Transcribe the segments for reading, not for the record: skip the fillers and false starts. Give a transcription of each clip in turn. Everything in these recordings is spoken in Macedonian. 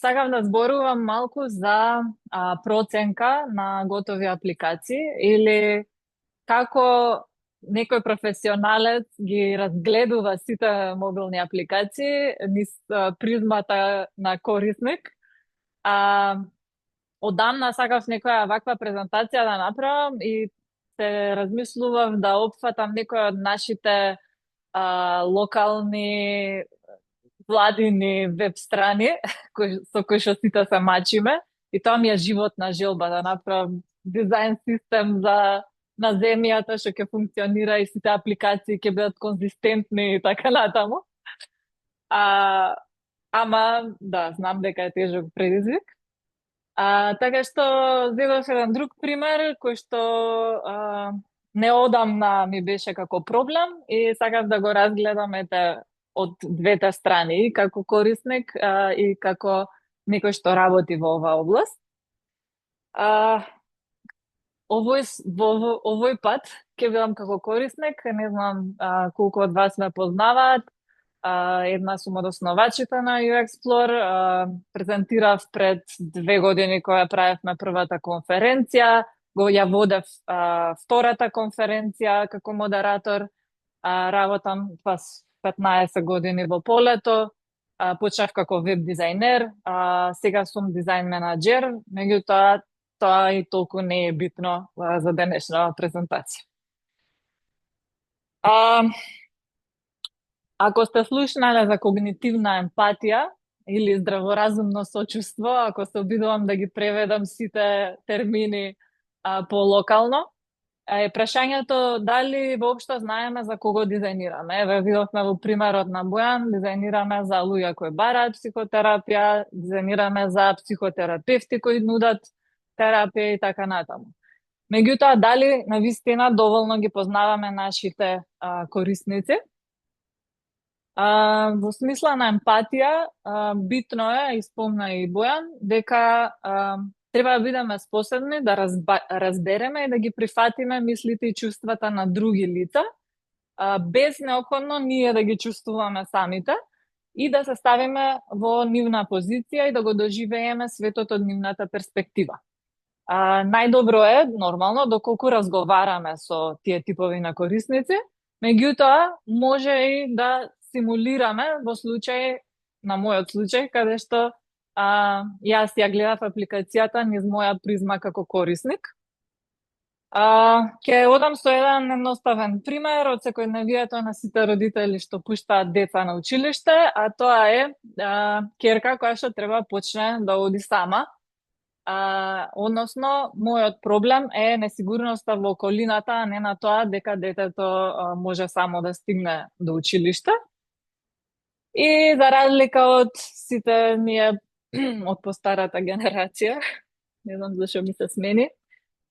Сакам да зборувам малку за проценка на готови апликации или како некој професионалец ги разгледува сите мобилни апликации низ призмата на корисник. А, Одамна сакав некоја ваква презентација да направам и се размислував да опфатам некој од нашите локални владини веб страни со кои што сите се мачиме и тоа ми е животна желба да направам дизајн систем за на земјата што ќе функционира и сите апликации ќе бидат конзистентни и така натаму. А, ама да, знам дека е тежок предизвик. Така што зедов еден друг пример кој што неодамна ми беше како проблем и сакав да го разгледам од двете страни, и како корисник и како некој што работи во оваа област. Овој пат ќе бидам како корисник, не знам колку од вас ме познаваат. Една сум од основачите на UXplore, презентирав пред 2 години кога правевме првата конференција, ја водев втората конференција како модератор, работам 15 години во полето, почнав како веб дизајнер, сега сум дизајн менаџер, меѓутоа тоа и толку не е битно за денешна презентација. Ако сте слушнале за когнитивна емпатија или здраворазумно сочувство, ако се обидувам да ги преведам сите термини по локално, е прашањето дали воопшто знаеме за кого дизајнираме. Еве видовме во примерот на Бојан, дизајнираме за луѓе кои бараат психотерапија, дизајнираме за психотерапевти кои нудат терапија и така натаму. Меѓутоа, дали на вистина доволно ги познаваме нашите корисници? Во смисла на емпатија, битно е, испомна и Бојан, дека треба да бидеме способни да разбереме и да ги прифатиме мислите и чувствата на други лица, без неопходно ние да ги чувствуваме самите и да се ставиме во нивна позиција и да го доживееме светот од нивната перспектива. Најдобро е, нормално, доколку разговараме со тие типови на корисници, меѓутоа може и да симулираме во случај, на мојот случај, каде што јас ја гледав апликацијата низ моја призма како корисник. Ќе одам со еден едноставен пример од секојдневието на сите родители што пуштаат деца на училиште, а тоа е ќерка која што треба почне да оди сама. Односно, мојот проблем е несигурноста во околината, а не на тоа дека детето може само да стигне до училиште. И за разлика од сите ние од постарата генерација, не знам зашо ми се смени,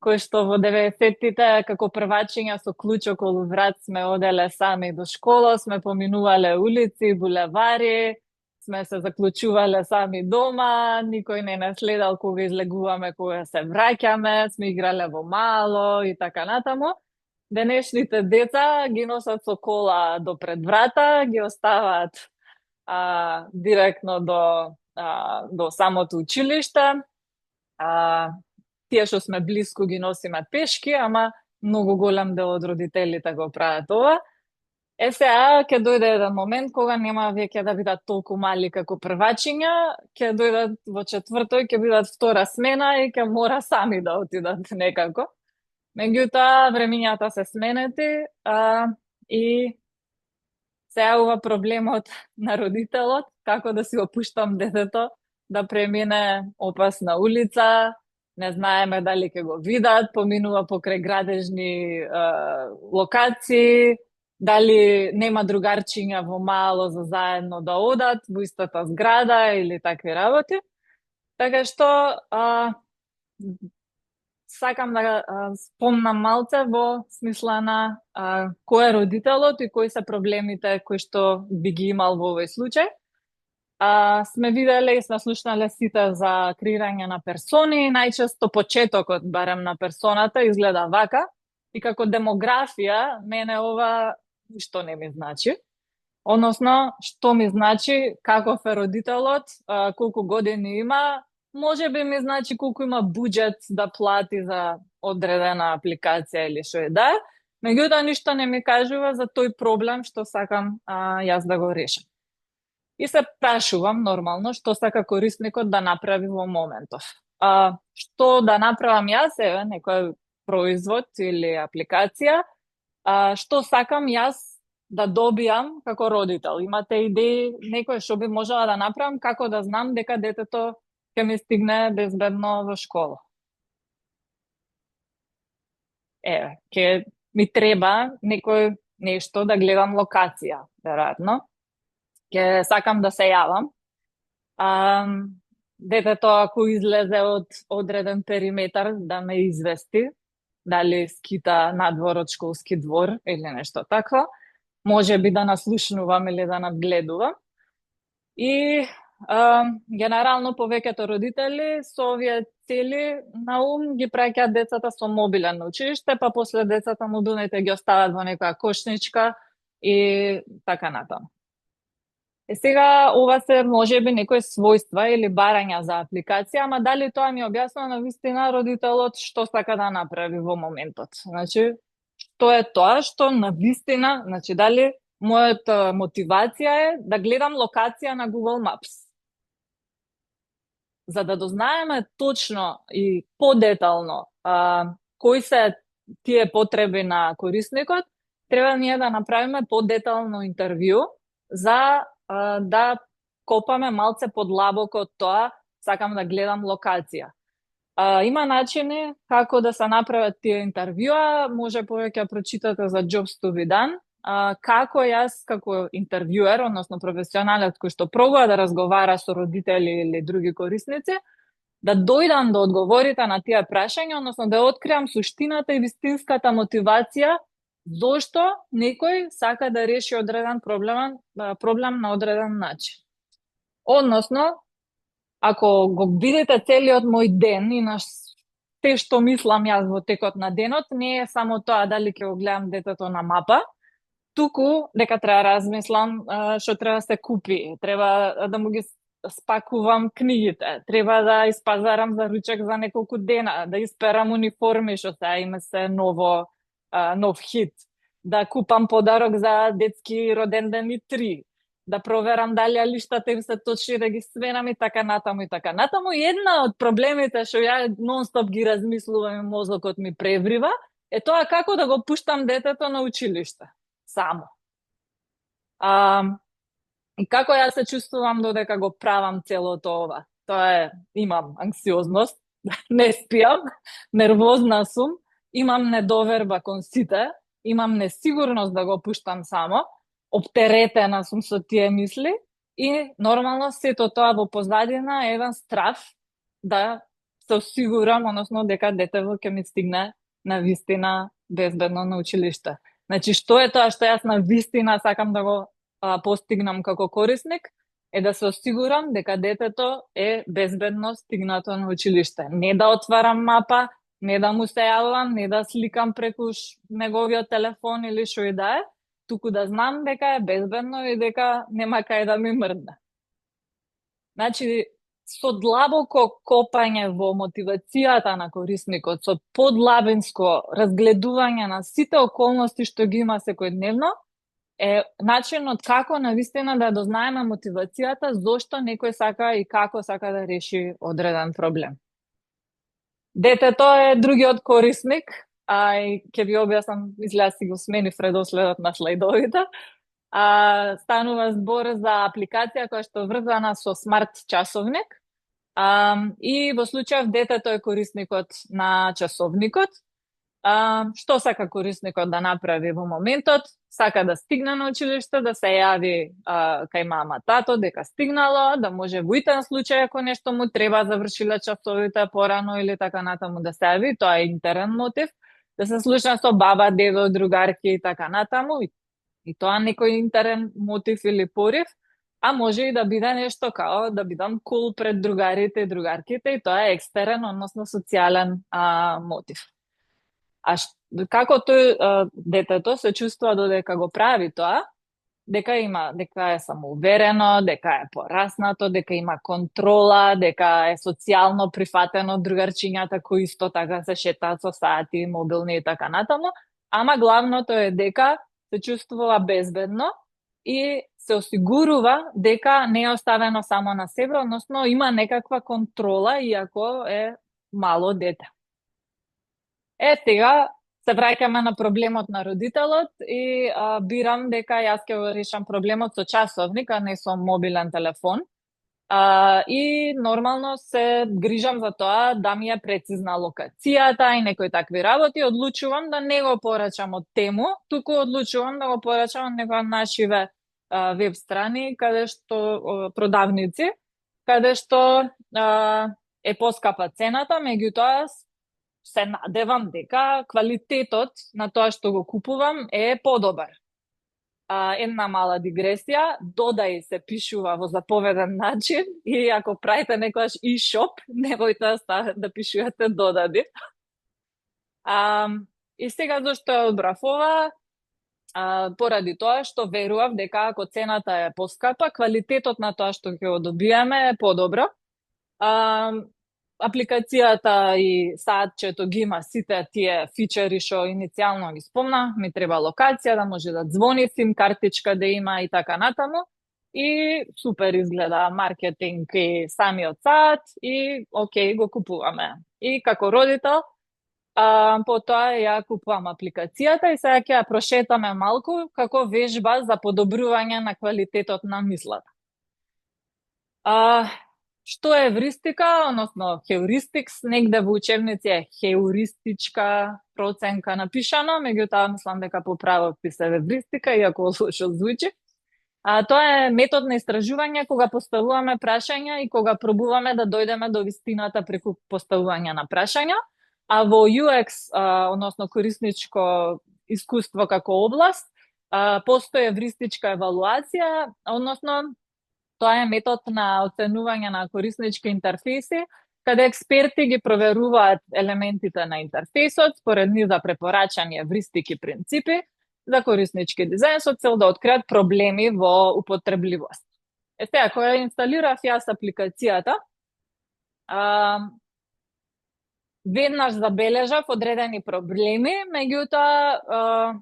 кои што во 90-тите како првачиња со клуч околу врат сме оделе сами до школа, сме поминувале улици, булевари, сме се заклучувале сами дома, никој не нас следал кога излегуваме, кога се враќаме, сме играле во мало и така натаму. Денешните деца ги носат со кола до пред врата, ги оставаат директно до самото училиште. Тие што сме блиску ги носиме пешки, ама многу голем дел од родителите го прават ова. Сега ќе дојде еден момент кога нема веќе да бидат толку мали како првачиња, ќе дојдат во четвртој, ќе бидат втора смена и ќе мора сами да отидат некако. Меѓутоа, времињата се сменети и се јавува проблемот на родителот, како да си опуштам детето да премине опасна улица, не знаеме дали ќе го видат, поминува покрај градежни локации, дали нема другарчиња во мало за заедно да одат во истата зграда или такви работи. Така што сакам да спомнам малце во смисла на кој е родителот и кои се проблемите кои што би ги имал во овој случај. Сме виделе и сме слушнале сите за креирање на персони, најчесто почетокот барем на персоната изгледа вака и како демографија мене ова ништо не ми значи. Односно, што ми значи каков е родителот, колку години има, може би ми значи колку има буџет да плати за одредена апликација или што е да. Меѓутоа, ништо не ми кажува за тој проблем што сакам јас да го решам. И се прашувам нормално што сака корисникот да направи во моментов. Што да направам јас, еве, некој производ или апликација, што сакам јас да добијам како родител. Имате идеи некој што би можела да направам, како да знам дека детето ќе ми стигне безбедно во школа? Еве, ќе ми треба некој нешто да гледам локација, веројатно. Ќе сакам да се јавам. Детето ако излезе од одреден периметар да ме извести, дали скита надвор од школски двор или нешто такво, може би да наслушнувам или да надгледувам. И генерално повеќето родители со овие цели на ум ги праќаат децата со мобилен на училиште, па после децата мобилните ги остават во некоја кошничка и така натаму. Сега, ова се можеби некои својства или барања за апликација, ама дали тоа ми објаснува на вистина родителот што сака да направи во моментот. Значи, што е тоа што на вистина, значи дали мојата мотивација е да гледам локација на Google Maps. За да дознаеме точно и подетално кои се тие потреби на корисникот, треба ние да направиме подетално интервју за да копаме малце подлабоко од тоа, сакам да гледам локација. Има начини како да се направат тие интервјуа, може повеќе прочитате за Jobs to be done, како јас како интервјуер, односно професионалец кој што пробува да разговара со родители или други корисници, да дојдам до одговорите на тие прашања, односно да откриам суштината и вистинската мотивација зошто некој сака да реши одреден проблем на одреден начин. Односно, ако го видите целиот мој ден и на се што мислам јас во текот на денот, не е само тоа дали ќе го гледам детето на мапа, туку дека треба да размислам што треба да се купи, треба да му ги спакувам книгите, треба да испазарам за ручек за неколку дена, да исперам униформи што сега има се нов хит, да купам подарок за детски родендени 3, да проверам дали лиштата им се точни, да ги свенам и така натаму и така натаму. И една од проблемите што ја нон-стоп ги размислувам и мозокот ми преврива, е тоа како да го пуштам детето на училиште само. И како јас се чувствувам додека го правам целото ова? Тоа е, имам анксиозност, не спиам, нервозна сум, имам недоверба кон сите, имам несигурност да го пуштам само, оптеретена сум со тие мисли и нормално сето тоа во позадина е еден страф да се осигурам, односно дека детето ќе ми стигне на вистина безбедно на училиште. Значи, што е тоа што јас на вистина сакам да го постигнам како корисник, е да се осигурам дека детето е безбедно стигнато на училиште. Не да отварам мапа, не да му се јавам, не да сликам преку неговиот телефон или што и да е, туку да знам дека е безбедно и дека нема кај да ми мрдне. Значи, со длабоко копање во мотивацијата на корисникот, со подлабинско разгледување на сите околности што ги има секојдневно, е начинот како навистина да дознаеме мотивацијата зошто некој сака и како сака да реши одреден проблем. Детето е другиот корисник, и ќе ви објаснам, изгледа си го сменив редоследот на слайдовите. Станува збор за апликација која што е врзана со смарт часовник, и во случајов детето е корисникот на часовникот. Што сака корисникот да направи во моментот? Сака да стигне на училиште, да се јави кај мама, тато, дека стигнало, да може во итен случај ако нешто му треба, завршиле часовите порано или така натаму да се јави, тоа е интерен мотив, да се слушна со баба, дедо, другарки и така натаму, и тоа некој интерен мотив или порив, а може и да биде нешто као да бидам кул пред другарите и другарките, и тоа е екстерен, односно социјален мотив. Како тој детето се чувствува додека го прави тоа, дека е самоуверено, дека е пораснато, дека има контрола, дека е социјално прифатено од другарчињата кои исто така се шетаат со сати, мобилни и така натаму, ама главното е дека се чувствува безбедно и се осигурува дека не е оставено само на себе, односно има некаква контрола иако е мало дете. Сега се враќаме на проблемот на родителот и бирам дека јас ќе го решам проблемот со часовник, а не со мобилен телефон. И нормално се грижам за тоа да ми е прецизна локацијата и некои такви работи. Одлучувам да не го порачам од Тему, туку одлучувам да го порачам од некоја нашиве веб страни, каде што продавници, каде што е поскапа цената, меѓутоа се надевам дека квалитетот на тоа што го купувам е подобар. Една мала дигресија, додај се пишува во заповеден начин и ако правите некојаш e-shop, немојте да пишувате додади. И сега зашто ја одбрав ова? Поради тоа што верував дека ако цената е поскапа, квалитетот на тоа што ќе го добиеме е подобро. Апликацијата и саатчето ги има сите тие фичери што иницијално ги спомна, ми треба локација, да може да звони сим, картичка да има и така натаму. И супер изгледа маркетинг и самиот саат и окей, го купуваме. И како родител, потоа ја купувам апликацијата и сега ќе ја прошетаме малку како вежба за подобрување на квалитетот на мислата. Што е евристика, односно хеуристикс, негде во учебници е хеуристичка проценка напишано, меѓутоа мислам дека по право пише евристика, иако лошо звучи. Тоа е метод на истражување кога поставуваме прашања и кога пробуваме да дојдеме до вистината преку поставување на прашања. А во UX, односно корисничко искуство како област, постои евристичка евалуација, односно тоа е метод на оценување на кориснички интерфејси, каде експерти ги проверуваат елементите на интерфејсот според низа препорачани евристики принципи за кориснички дизајн со цел да откријат проблеми во употребливост. Сега, кога инсталирав јас апликацијата, веднаш забележав одредени проблеми, меѓутоа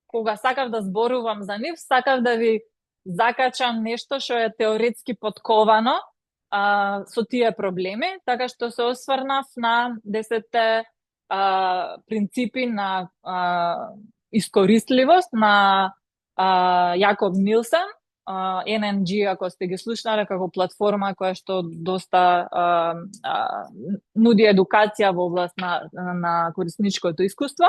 кога сакав да зборувам за нив, сакав да ви закачам нешто што е теоретски подковано со тие проблеми, така што се осврнав на 10 принципи на искористливост на Јакоб Нилсен, NNG, ако сте ги слушнале, како платформа која што доста нуди едукација во област на корисничкото искуство.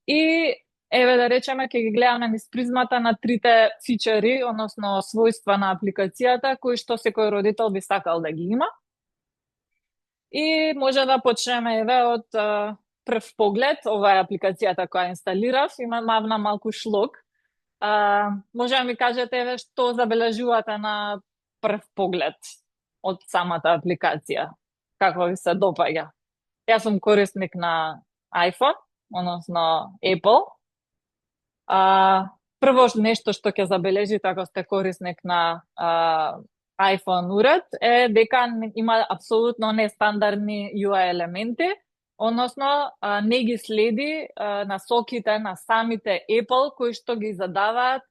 И еве да речеме, ќе ги гледаме низ призмата на трите фичери, односно својства на апликацијата, кои што секој родител би сакал да ги има. И може да почнеме еве од прв поглед, ова е апликацијата која инсталирав, има мавна малку шлог. Може да ми кажете еве што забележувате на прв поглед од самата апликација, како ви се допаѓа. Јас сум корисник на iPhone, односно Apple. Прво нешто што ќе забележите ако сте корисник на iPhone уред е дека има апсолутно нестандардни UI елементи, односно не ги следи насоките на самите Apple кои што ги задаваат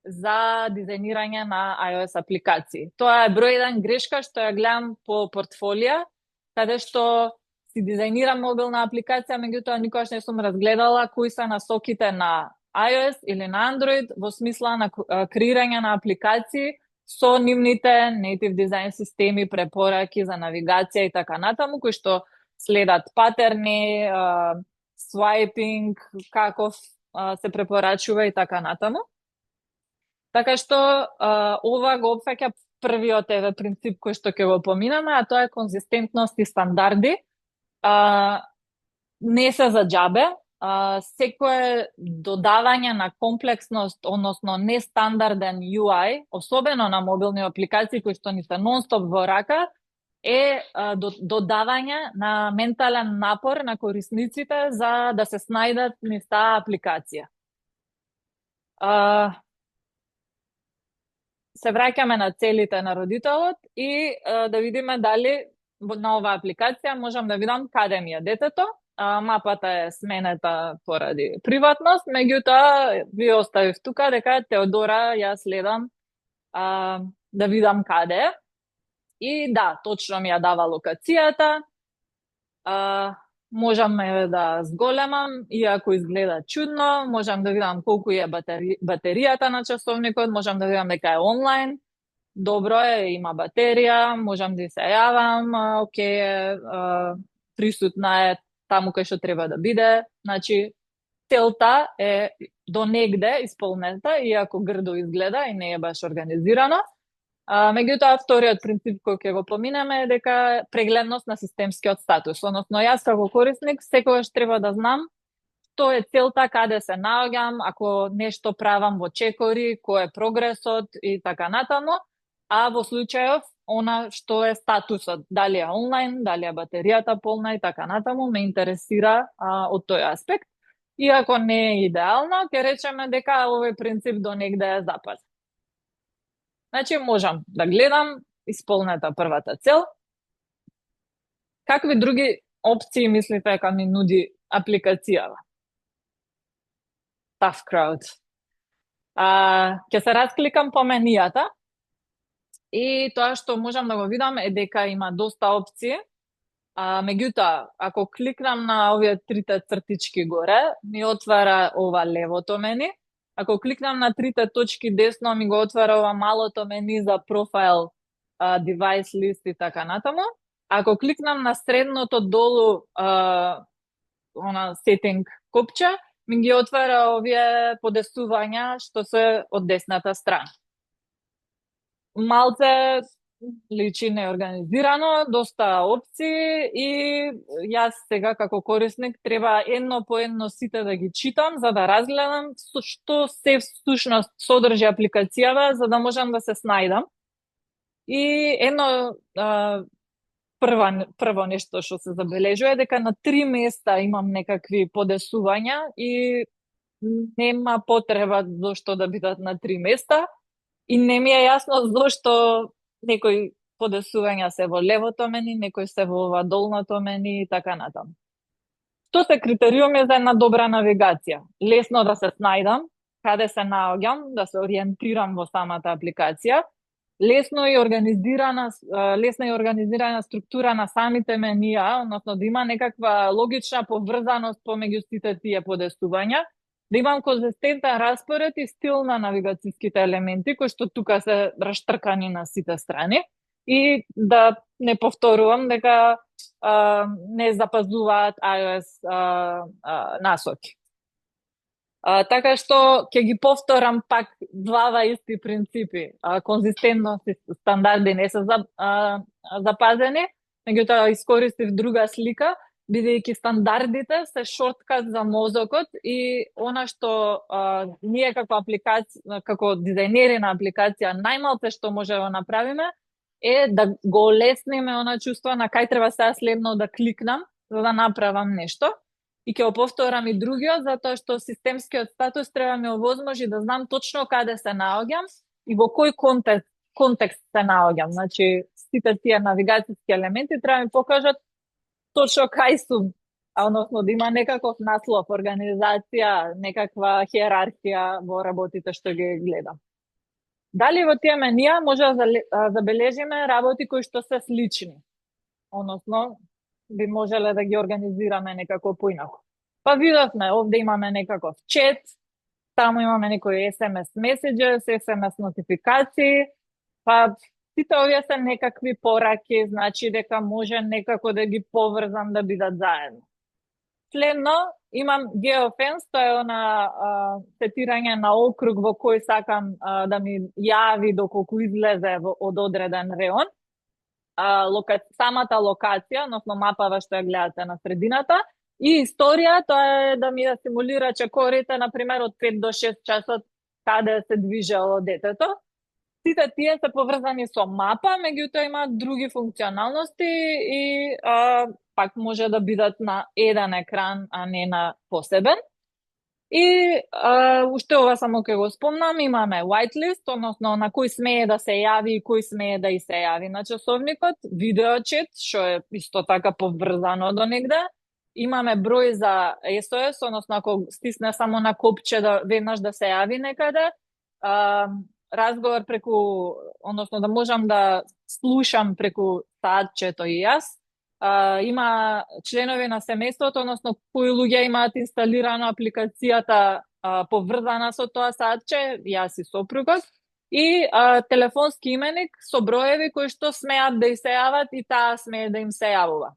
за дизајнирање на iOS апликации. Тоа е број 1 грешка што ја гледам по портфолија, каде што си дизајнирам мобилна апликација, меѓутоа никогаш не сум разгледала кои се насоките на iOS или на Android во смисла на креирање на апликации со нивните native дизајн системи, препораки за навигација и така натаму, кои што следат патерни, свајпинг, каков се препорачува и така натаму. Така што ова го опфаќа првиот принцип кој што ќе го поминаме, а тоа е конзистентност и стандарди. Не се за џабе, секое додавање на комплексност, односно нестандарден UI, особено на мобилни апликации кои што ни се нон-стоп во рака, е додавање на ментален напор на корисниците за да се снајдат низ таа апликација. се враќаме на целите на родителот и да видиме дали на оваа апликација можам да видам каде ми е детето. Мапата е сменета поради приватност, меѓутоа ви оставив тука дека Теодора ја следам да видам каде е. И да, точно ми ја дава локацијата. Можам да зголемам, иако изгледа чудно, можам да видам колку е батеријата на часовникот, можам да видам дека е онлайн, добро е, има батерија, можам да се јавам, окей, присутна е таму кај што треба да биде. Значи, целта е до негде исполнета, иако грдо изгледа и не е баш организирано. Меѓутоа, вториот принцип кој ќе го поминеме е дека прегледност на системскиот статус. Односно, јас како корисник секогаш треба да знам што е целта, каде се наоѓам, ако нешто правам во чекори, кој е прогресот и така натаму, а во случајов она што е статусот, дали е онлайн, дали е батеријата полна и така натаму, ме интересира од тој аспект. Иако не е идеално, ќе речеме дека овој принцип до негде е запазен. Значи, можам да гледам исполнета првата цел. Какви други опции мислите дека ми нуди апликацијава? Tough crowd. Ќе се раскликам по менијата и тоа што можам да го видам е дека има доста опции. Меѓутоа, ако кликнам на овие трите цртички горе, ми отвара ова левото мени. Ако кликнам на трите точки десно, ми го отвара ова малото мени за профайл, device list и така натаму. Ако кликнам на средното долу setting копче, ми ги отвара овие подесувања што се од десната страна. Малце личи неорганизирано, доста опции и јас сега како корисник треба едно по едно сите да ги читам за да разгледам што се всушност содржи апликацијава за да можам да се снајдам. И едно прво нешто што се забележува е дека на 3 места имам некакви подесувања и нема потреба зошто да бидат на 3 места и не ми е јасно зошто некои подесувања се во левото мени, некои се во ова долното мени и така натаму. Што се критериуми за една добра навигација? Лесно да се снајдам, каде се наоѓам, да се ориентирам во самата апликација, лесна и организирана структура на самите менија, односно да има некаква логична поврзаност помеѓу сите тие подесувања, да имам конзистентен распоред и стил на навигацијските елементи, кои што тука се раштркани на сите страни, и да не повторувам дека не запазуваат iOS насоки. Така што ќе ги повторам пак двава исти принципи. Конзистентност и стандарди не се запазени, меѓутоа искористив друга слика, бидејќи стандардите се шорткат за мозокот и она што ние како дизајнери на апликација најмалце што може да направиме е да го олесниме она чувство на кај треба сега следно да кликнам за да направам нешто. И ќе го повторам и другиот, затоа што системскиот статус треба ми овозможи да знам точно каде се наоѓам и во кој контекст се наоѓам. Значи, сите тие навигацијски елементи треба ми покажат точно кај сум, односно да има некаков наслов, организација, некаква хиерархија во работите што ги гледам. Дали во тие менија може да забележиме работи кои што се слични, односно би можеле да ги организираме некако поинаку. Па видовме, овде имаме некаков чет, таму имаме некои SMS messages, SMS нотификации, па сите овие се некакви пораки, значи дека може некако да ги поврзам да бидат заедно. Следно, имам geofence, тоа е она сетирање на округ во кој сакам да ми јави доколку излезе од одреден реон. Самата локација, односно мапава што ја гледате на средината, и историја, тоа е да ми симулира чекорите, например, од 5 до 6 часот, каде се движело детето. Сите тие се поврзани со мапа, меѓутоа имаат други функционалности и пак може да бидат на еден екран, а не на посебен. И уште ова само ќе го спомнам, имаме whitelist, односно на кој смее да се јави и кој смее да и се јави на часовникот, видеочет, што е исто така поврзано до негде. Имаме број за SOS, односно ако стисне само на копче да веднаш да се јави некаде, разговор преку, односно да можам да слушам преку саатчето и јас. Има членови на семејството, односно кои луѓе имаат инсталирано апликацијата поврзана со тоа саатче, јас и сопругот, и телефонски именик со броеви кои што смеат да и се јават и таа смее да им се јавува.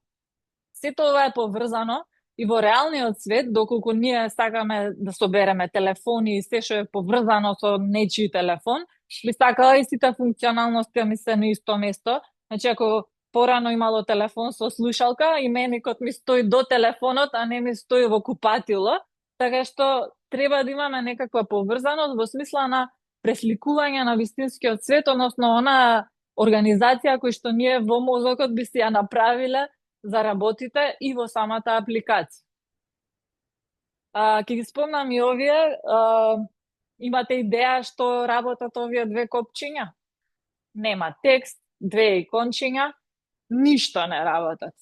Сето ова е поврзано и во реалниот свет, доколку ние сакаме да собереме телефони и се што е поврзано со нечи телефон, би сакала и сите функционалности да ми се на исто место. Значи, ако порано имало телефон со слушалка, именикот ми стои до телефонот, а не ми стои во купатило, така што треба да имаме некаква поврзаност во смисла на пресликување на вистинскиот свет, односно она организација кој што ние во мозокот би си ја направиле за работите и во самата апликација. Ќе ги спомнам и овие, имате идеја што работат овие две копчиња? Нема текст, две икончиња, ништо не работат.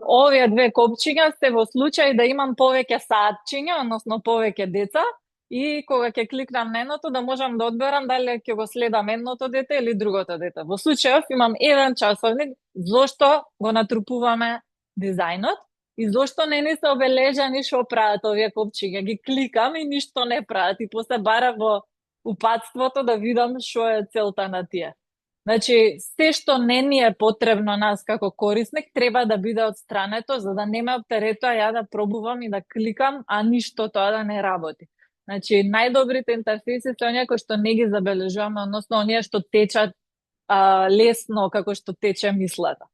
Овие две копчиња се во случај да имам повеќе саатчиња, односно повеќе деца, и кога ќе кликнам на едното да можам да одберам дали ќе го следам едното дете или другото дете. Во случајов имам еден часовник, зошто го натрупуваме дизајнот и зошто не ни се обележани што прават овие копчиња. Ги кликам и ништо не прават и после бара во упатството да видам што е целта на тие. Значи, се што не ни е потребно нас како корисник треба да биде отстрането за да не ме оптеретува ја да пробувам и да кликам, а ништо тоа да не работи. Значи, најдобрите интерфейси се оние кои што не ги забележуваме, односно оние што течат лесно како што тече мислата.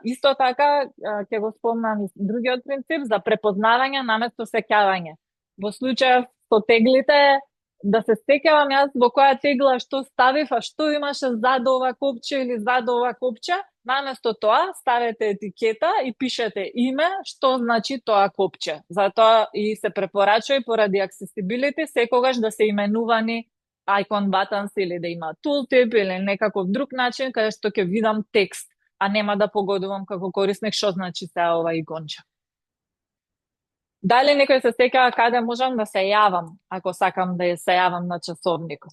Исто така, ќе го спомнам и другиот принцип за препознавање наместо сеќавање. Во случајов со теглите, да се сеќавам јас во која тегла што ставив, а што имаше зад ова копче или зад ова копче, наместо тоа ставете етикета и пишете име што значи тоа копче. Затоа и се препорачува и поради accessibility секогаш да се именувани icon buttons или да има tooltip или некаков друг начин каде што ќе видам текст, а нема да погодувам како корисник што значи сега ова иконче. Дали некој се сеќава каде можам да се јавам ако сакам да се јавам на часовникот?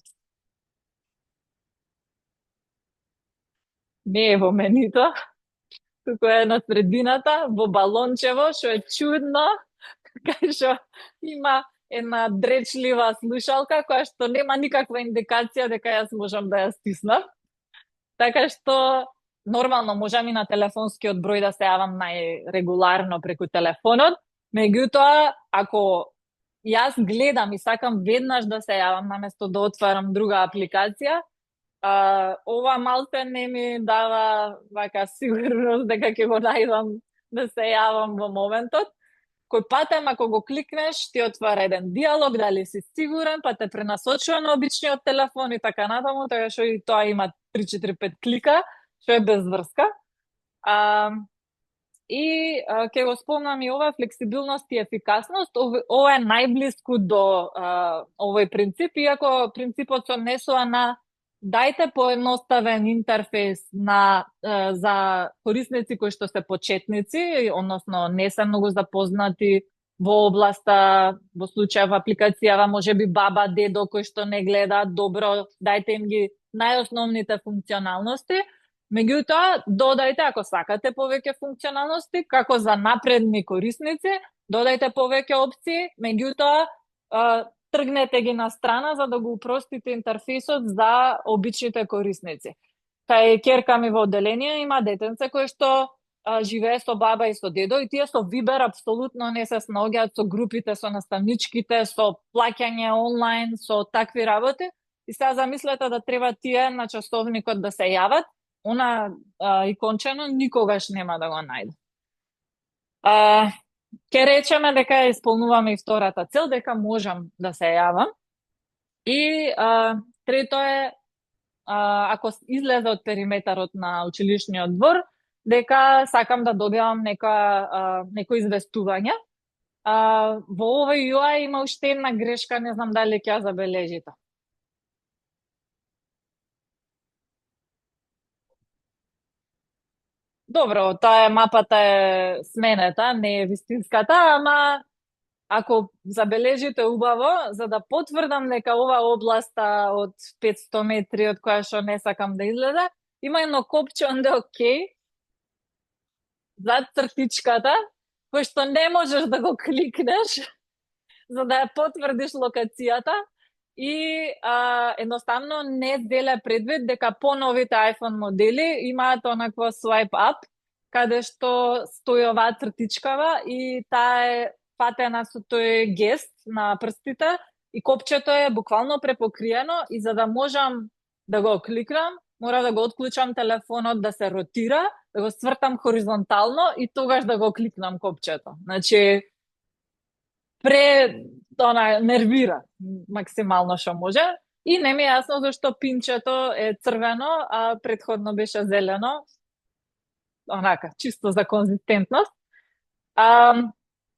Не е во менито, туку е на средината, во балончево, што е чудно, кај што има една дречлива слушалка која што нема никаква индикација дека јас можам да ја стиснам. Така што нормално можам и на телефонскиот број да се јавам најрегуларно преку телефонот, меѓутоа ако јас гледам и сакам веднаш да се јавам наместо да отварам друга апликација, ова малце не ми дава вака сигурност дека ќе го најдам да се јавам во моментот. Кој патем ако го кликнеш, ти отвара еден диалог, дали си сигурен, па те пренасочува на обичниот телефон и така натаму, така што и тоа има 3-4-5 клика, што е без врска. И ќе го спомнам и ова флексибилност и ефикасност. Ова е најблиску до овој принцип, иако принципот се однесува на дајте поедноставен интерфейс за корисници кои што се почетници, односно не се многу запознати во областа, во случај во апликацијава можеби баба, дедо кои што не гледаат добро, дајте им ги најосновните функционалности. Меѓутоа, додајте, ако сакате повеќе функционалности, како за напредни корисници, додајте повеќе опции, меѓутоа, тргнете ги на страна за да го упростите интерфейсот за обичните корисници. Кај ќерка ми во одделение има детенце кои што живее со баба и со дедо и тие со Вибер апсолутно не се снаоѓаат со групите, со наставничките, со плаќање онлайн, со такви работи. И сега замислете да треба тие на часовникот да се јават, она икончено никогаш нема да го најде. Ке речеме дека исполнуваме и втората цел, дека можам да се јавам. И трето е, ако излезе од периметарот на училишниот двор, дека сакам да добивам некој известување. во овој UI има уште една грешка, не знам дали ќе ја забележите. Добро, таа мапата е сменета, не е вистинската, ама ако забележите убаво, за да потврдам дека ова областа од 500 метри од која што не сакам да излезе, има едно копче онде окей, зад цртичката, кој што не можеш да го кликнеш за да ја потврдиш локацијата и едноставно не деле предвид дека поновите iPhone модели имаат онакво swipe up, каде што стои оваа цртичкава и таа е патена со тој гест на прстите и копчето е буквално препокриено и за да можам да го кликнам, мора да го отклучам телефонот да се ротира, да го свртам хоризонтално и тогаш да го кликнам копчето. Значи, нервира максимално што може и не ми е јасно зашто пинчето е црвено, а претходно беше зелено. Онака, чисто за конзистентност.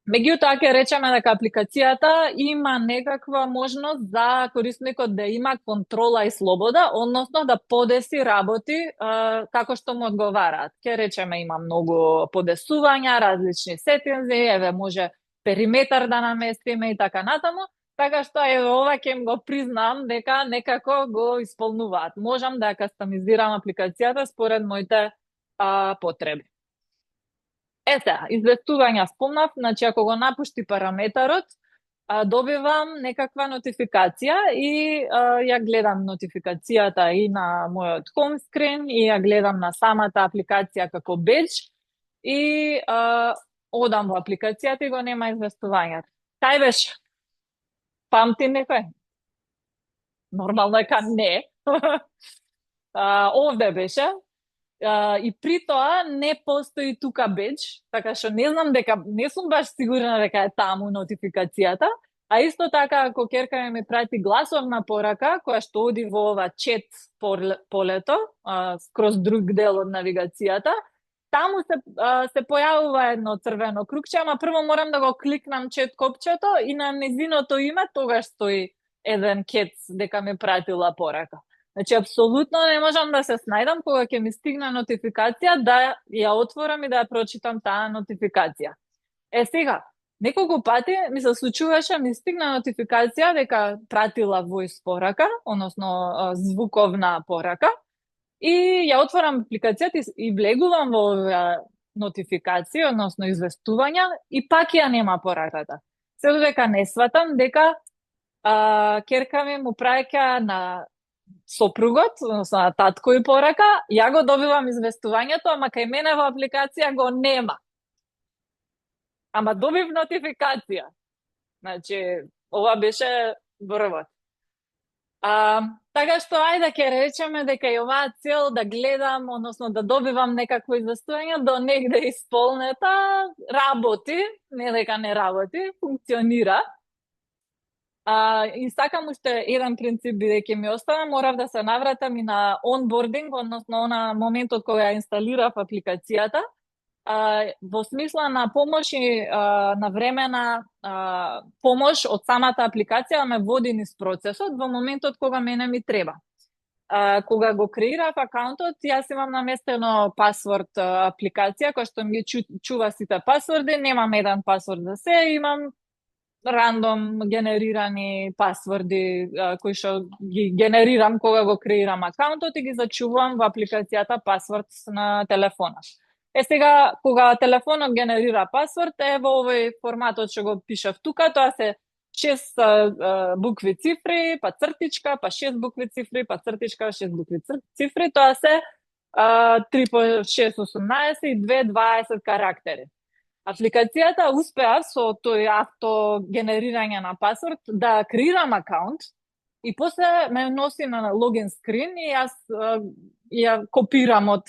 Меѓутоа ќе речеме дека апликацијата има некаква можност за корисникот да има контрола и слобода, односно да подеси работи како што му одговараат. Ќе речеме има многу подесувања, различни сетинзи, еве може периметар да наместиме и така натаму, така што еве ова ќе го признам дека некако го исполнуваат. Можам да ја кастомизирам апликацијата според моите потреби. Сега, известувања спомнав, значи ако го напушти параметарот, добивам некаква нотификација и ја гледам нотификацијата и на мојот home screen и ја гледам на самата апликација како бедж и одам во апликацијата и го нема известувањето. Кај беше? Памти некој? Нормално е ка не. Овде беше. И при тоа не постои тука бедж, така што не знам дека, не сум баш сигурна дека е таму нотификацијата, а исто така ако ќерка ми прати гласовна порака, која што оди во ова чет полето, скроз друг дел од навигацијата, таму се појавува едно црвено кругче, ама прво морам да го кликнам чет копчето и на незиното име тогаш стои еден кец дека ми пратила порака. Значи, апсолутно не можам да се снајдам кога ќе ми стигне нотификација да ја отворам и да ја прочитам таа нотификација. Сега, неколку пати ми се случуваше, ми стигна нотификација дека пратила voice порака, односно звуковна порака, и ја отворам апликацијата и влегувам во оваа нотификација, односно известувања, и пак ја нема пораката. Се додека не сватам дека ќерка ми му праќа на сопругот, односно на татко и порака, ја го добивам известувањето, ама кај мене во апликација го нема. Ама добив нотификација. Значи, ова беше врвот. Така што, ајде ќе речеме дека и оваа цел да гледам, односно да добивам некакво известување, до негде исполнета, работи, не дека не работи, функционира. И сакам уште еден принцип бидејќи ми остана, морав да се навратам и на онбординг, односно на моментот кога ја инсталирав апликацијата, во смисла на помош и на времена помош од самата апликација ме води низ процесот во моментот кога мене ми треба. Кога го креирав акаунтот, јас имам наместено пасворд апликација која што ми чува сите пасворди, немам еден пасворд за се, имам рандом генерирани пасворди кои што ги генерирам кога го креирам акаунтот и ги зачувам во апликацијата пасворд на телефонот. Сега, кога телефонот генерира пасворд, во овој форматот што го пишав тука, тоа се 6 букви цифри, па цртичка, па 6 букви цифри, па цртичка, 6 букви цифри, тоа се 3 по 6, 18 и 2, 20 карактери. Апликацијата успеа со тој авто генерирање на пасворд да креирам акаунт и после ме носи на логин скрин и јас ја копирам од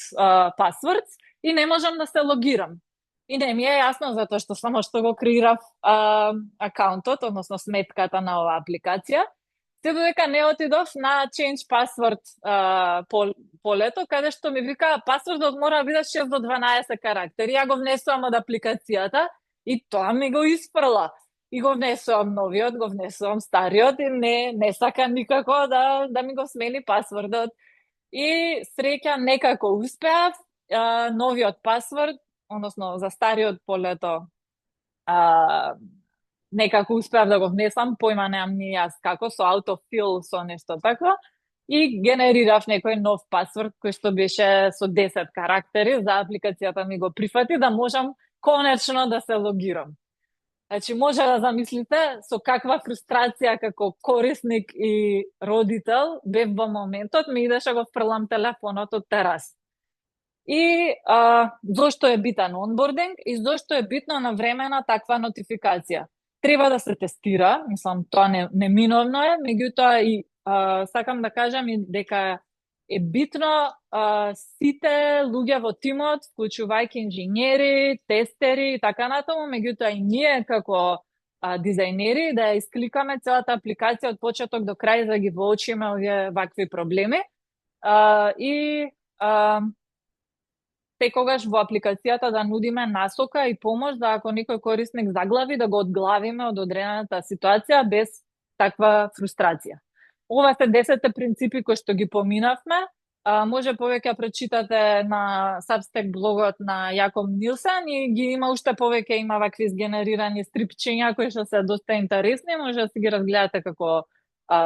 пасворд и не можам да се логирам. И не ми е јасно затоа што само што го креирав акаунтот, односно сметката на оваа апликација, се додека не отидов на change password полето, каде што ми вика пасвордот мора да биде 6 до 12 карактери. Ја го внесувам од апликацијата И тоа ми го испрла. И го внесувам новиот, го внесувам стариот и не сака никако да ми го смени пасвордот. И среќа некако успеав, новиот пасворд, односно за стариот полето, некако успеав да го внесам, појма немам ни јас како, со autofill, со нешто такво, и генерирав некој нов пасворд кој што беше со 10 карактери, за апликацијата ми го прифати да можам конечно да се логирам. Значи, може да замислите со каква фрустрација како корисник и родител бев во моментот, ми идеше го фрлам телефонот од терас. И зошто е битен онбординг и зошто е битно на време на таква нотификација? Треба да се тестира, мислам, тоа неминовно е, меѓутоа и сакам да кажам и дека е битно сите луѓе во тимот, вклучувајќи инженери, тестери и така натаму, меѓутоа и ние како дизајнери да ја искликаме целата апликација од почеток до крај да ги воочиме овие вакви проблеми. Секогаш во апликацијата да нудиме насока и помош да ако некој корисник заглави да го одглавиме од одредената ситуација без таква фрустрација. Ова се 10 принципи кои што ги поминавме. Може повеќе прочитате на Substack блогот на Јакоб Нилсен и ги има уште повеќе, има вакви сгенерирани стрипчиња кои што се доста интересни, може да си ги разгледате како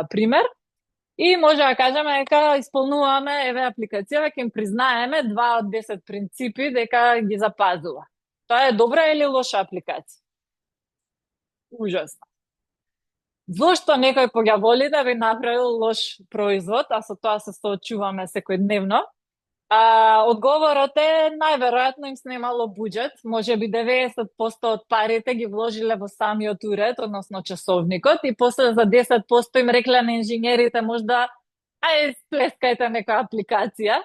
пример. И може да кажеме дека исполнуваме еве апликација, ќе им признаеме 2 од 10 принципи дека ги запазува. Тоа е добра или лоша апликација? Ужасно. Зошто некој кога воли да би направил лош производ, а со тоа се соочуваме секојдневно? Одговорот е најверојатно им снемало буџет, можеби 90% од парите ги вложиле во самиот уред, односно часовникот, и после за 10% им рекле на инженерите можда плескајте нека апликација.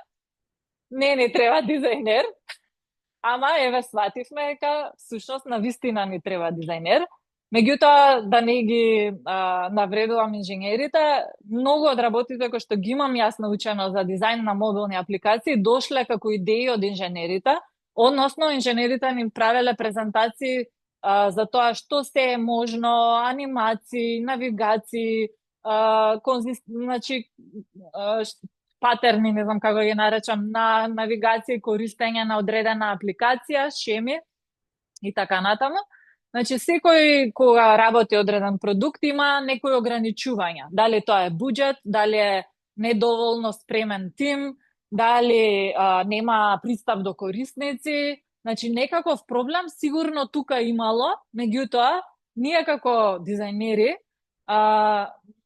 Не ни треба дизајнер. Ама еве свативме дека всушност на вистина ни треба дизајнер. Меѓутоа, да не ги навредувам инженерите, многу од работите кои што ги имам јас научено за дизајн на мобилни апликации дошле како идеи од инженерите, односно инженерите ни правеле презентации за тоа што се е можно, анимации, навигации, значи патерни, не знам како ги наречам, на навигација и користење на одредена апликација, шеми и така натаму. Значи, секој кога работи одреден продукт има некои ограничувања. Дали тоа е буџет, дали е недоволно спремен тим, дали нема пристап до корисници. Значи, некаков проблем сигурно тука имало, меѓутоа, ние како дизајнери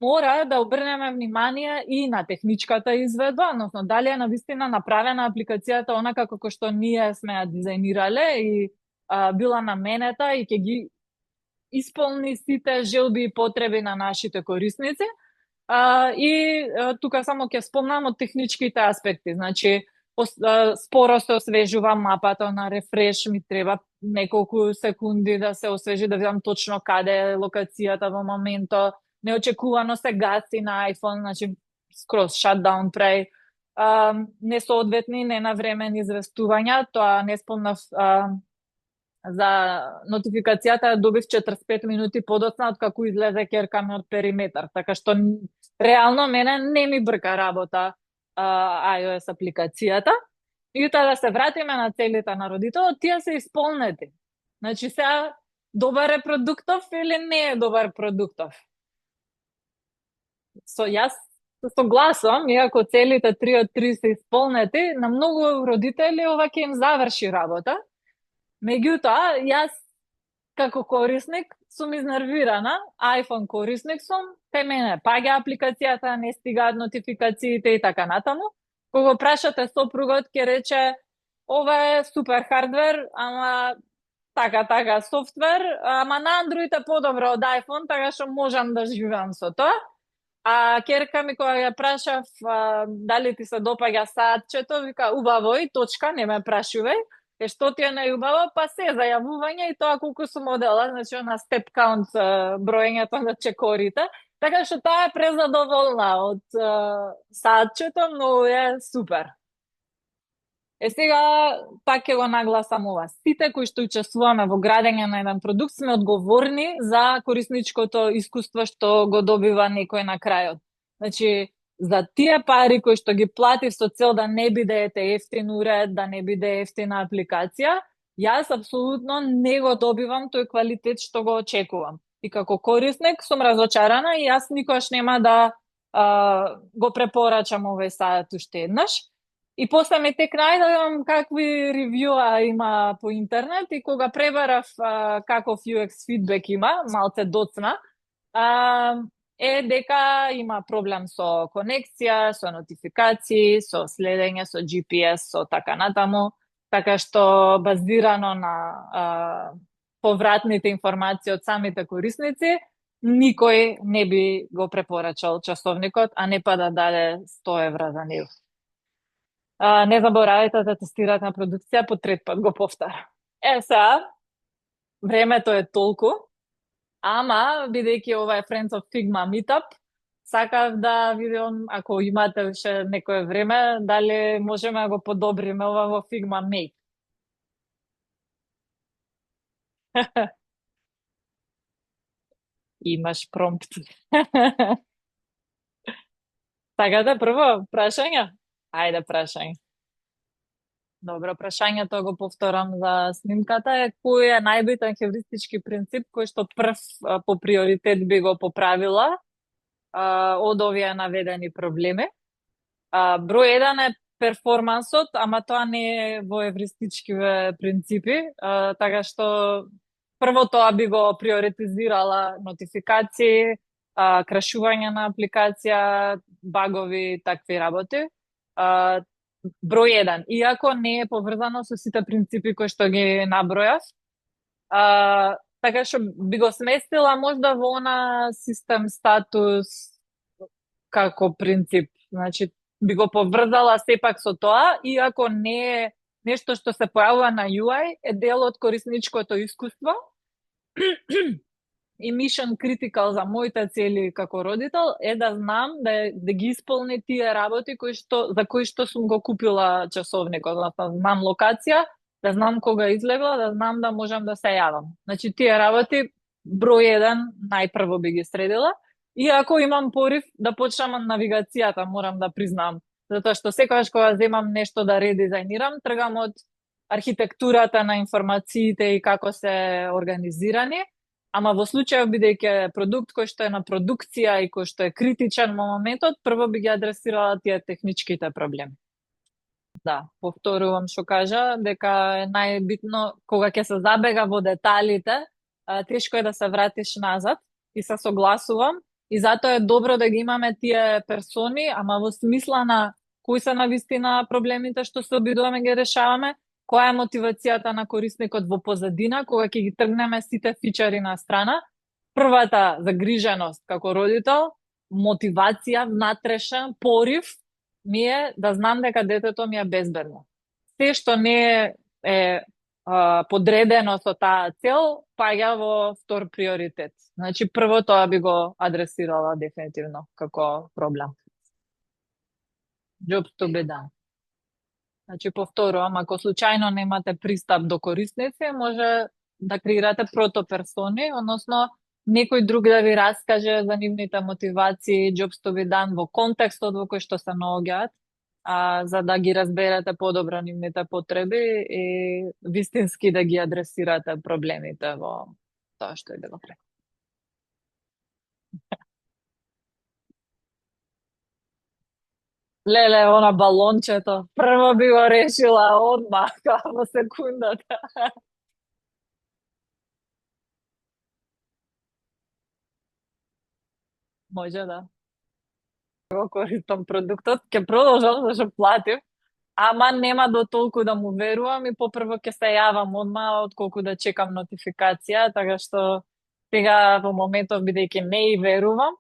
мора да обрнеме внимание и на техничката изведба, односно дали е навистина направена апликацијата онака како што ние сме ја дизајнирале и била наменета и ќе ги исполни сите желби и потреби на нашите корисници. И тука само ќе спомнам од техничките аспекти. Значи, споро се освежува мапата на рефреш, ми треба неколку секунди да се освежи, да видам точно каде е локацијата во моментот. Неочекувано се гаси на iPhone, значи скроз shutdown прави. Несоодветни, ненавремени известувања, тоа не спомнав за нотификацијата, добив 45 минути подоцна од како излезе керкаме од периметар, така што реално мене не ми брка работа iOS апликацијата. И тоа да се вратиме на целите на родителот, тие се исполнети. Значи сега добар е продуктов или не е добар продуктов? Јас се согласувам, иако целите 3 од 3 се исполнети, на многу родители ова ќе им заврши работа. Меѓутоа, јас како корисник сум изнервирана, iPhone корисник сум, кај мене паѓа апликацијата, не стигаат нотификациите и така натаму. Кога прашате сопругот, ќе рече, ова е супер хардвер, ама така софтвер, ама на Android е подобро од iPhone, така што можам да живеам со тоа. А керка ми кога ја прашав дали ти се допаѓа саатчето, вика убаво и точка, не ме прашувај. Што ти е најубаво, па се зајавување и тоа колку су модела, значи на step count броењето на чекорите. Така што таа е презадоволна од саатчето, но е супер. Сега, пак ќе го нагласам ова. Сите кои што учествуваме во градење на еден продукт сме одговорни за корисничкото искуство што го добива некој на крајот. Значи, за тие пари кои што ги платив со цел да не биде ефтин уред, да не биде ефтина апликација, јас апсолутно не го добивам тој квалитет што го очекувам. И како корисник сум разочарана и јас никош нема да го препорачам овој сајт уште еднаш. И после ме текна да видам какви ревјуа има по интернет и кога пребарав каков UX фидбек има, малце доцна, дека има проблем со конекција, со нотификации, со следење, со GPS, со така натаму, така што базирано на повратните информации од самите корисници, никој не би го препорачал часовникот, а не па да даде 100 евра за него. Не заборавајте да тестирате на продукција, по трет пат го повтарам. Сега, времето е толку, ама, бидејќи ова е Friends of Figma Meetup, сакав да видам, ако имате уште некое време, дали можеме да го подобриме ова во Figma Make. Имаш промпт. Сакате прво прашање? Ајде прашање. Добро, прашањето го повторам за снимката е кој е најбитен хевристички принцип кој што прв по приоритет би го поправила од овие наведени проблеми. Број 1 е перформансот, ама тоа не е во евристички принципи, така што прво тоа би го приоритизирала нотификации, крашување на апликација, багови, такви работи. Број 1, иако не е поврзано со сите принципи кои што ги набројав, така што би го сместила можда во она систем статус како принцип. Значи, би го поврзала сепак со тоа, иако не е нешто што се појавува на UI, е дел од корисничкото искуство и mission critical за моите цели како родител е да знам да ги исполни тие работи за кои што сум го купила часовникот, да знам локација, да знам кога излегла, да знам да можам да се јавам. Значи тие работи број 1 најпрво би ги средила. И ако имам порив да почнам од навигацијата, морам да признам, затоа што секогаш кога земам нешто да редизајнирам, тргам од архитектурата на информациите и како се организирани. Ама во случајот бидејќи е продукт кој што е на продукција и кој што е критичен во моментот, прво би ги адресирала тие техничките проблеми. Да, повторувам што кажа, дека е најбитно кога ќе се забега во деталите, тешко е да се вратиш назад и се согласувам и затоа е добро да ги имаме тие персони, ама во смисла на кои се навистина проблемите што се обидуваме ги решаваме, која е мотивацијата на корисникот во позадина, кога ќе ги тргнеме сите фичери на страна. Првата загриженост како родител, мотивација, внатрешен порив ми е да знам дека детето ми е безбедно. Се што не е подредено со таа цел, паѓа во втор приоритет. Значи, прво тоа би го адресирала дефинитивно како проблем. Job to be done. Значи, повторувам, ако случајно немате пристап до корисници, може да креирате протоперсони, односно некој друг да ви раскаже за нивните мотивации, jobs to be done во контекстот во кој што се наоѓаат, за да ги разберете подобро нивните потреби и вистински да ги адресирате проблемите во тоа што е било преку. Леле, она балончето, прво би го решила одмах, во секундата. Може да. Го користам продуктот, ќе продолжам зашто платив, ама нема до толку да му верувам и попрво ќе се јавам одма отколку да чекам нотификација, така што сега во моментов бидејќи не и верувам,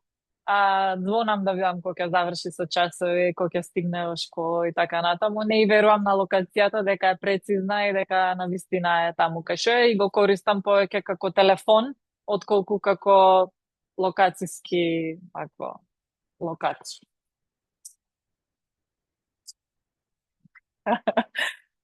звонам да видам кога ќе заврши со часови, кога ќе стигне во школа и така натаму. Не и верувам на локацијата дека е прецизна и дека на вистина е таму кај што е и го користам повеќе како телефон отколку како локациски локација.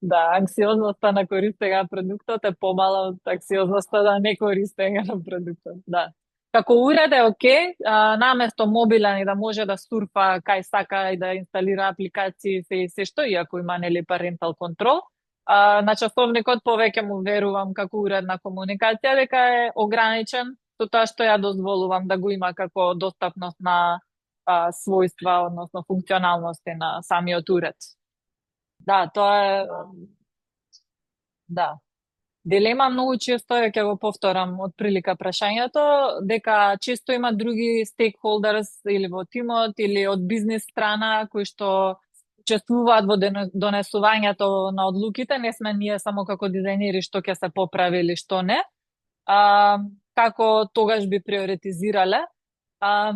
Да, анксиозноста на користење на продуктот е помала од анксиозноста да не користење на продуктот. Да. Како уред е окей, наместо мобилен и да може да сурфа кај сака и да инсталира апликации се што, иако има нели parental control. На часовникот повеќе му верувам како уредна комуникација дека е ограничен со тоа што ја дозволувам да го има како достапност на својства, односно функционалности на самиот уред. Да, тоа е, да. Дилема многу често е, ќе го повторам од прилика прашањето, дека често има други stakeholders или во тимот или од бизнес страна кои што учествуваат во донесувањето на одлуките, не сме ние само како дизајнери што ќе се поправи или што не. Како тогаш би приоритизирале?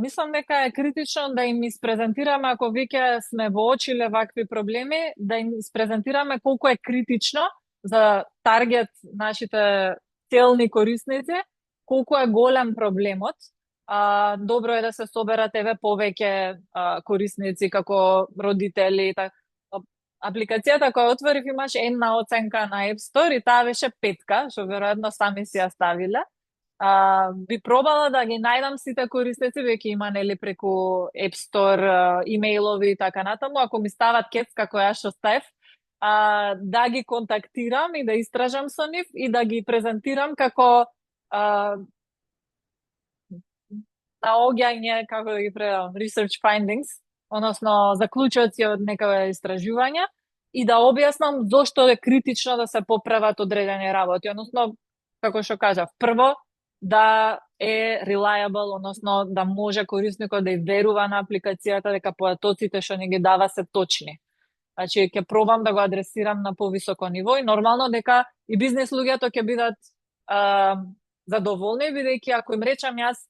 Мислам дека е критично да им испрезентираме, ако веќе сме воочиле вакви проблеми, да им испрезентираме колку е критично за таргет нашите целни корисници, колку е голем проблемот. Добро е да се соберат еве повеќе корисници како родители и така. Апликацијата која отворив имаш една оценка на App Store и таа беше 5, што веројатно сами си ја ставиле. Би пробала да ги најдам сите корисници, веќе има нели преку App Store, имејлови и така натаму, ако ми стават кецка која што ставив, да ги контактирам и да истражам со нив и да ги презентирам како наоѓање, како да ги предам, research findings, односно заклучоци од некоја истражувања и да објаснам зошто е критично да се поправат одредени работи, односно како што кажав, прво да е reliable, односно да може корисникот да и верува на апликацијата дека поdatоците што ни ги дава се точни. Значи, ќе пробам да го адресирам на повисоко ниво и нормално дека и бизнес луѓето ќе бидат задоволни, бидејќи ако им речам јас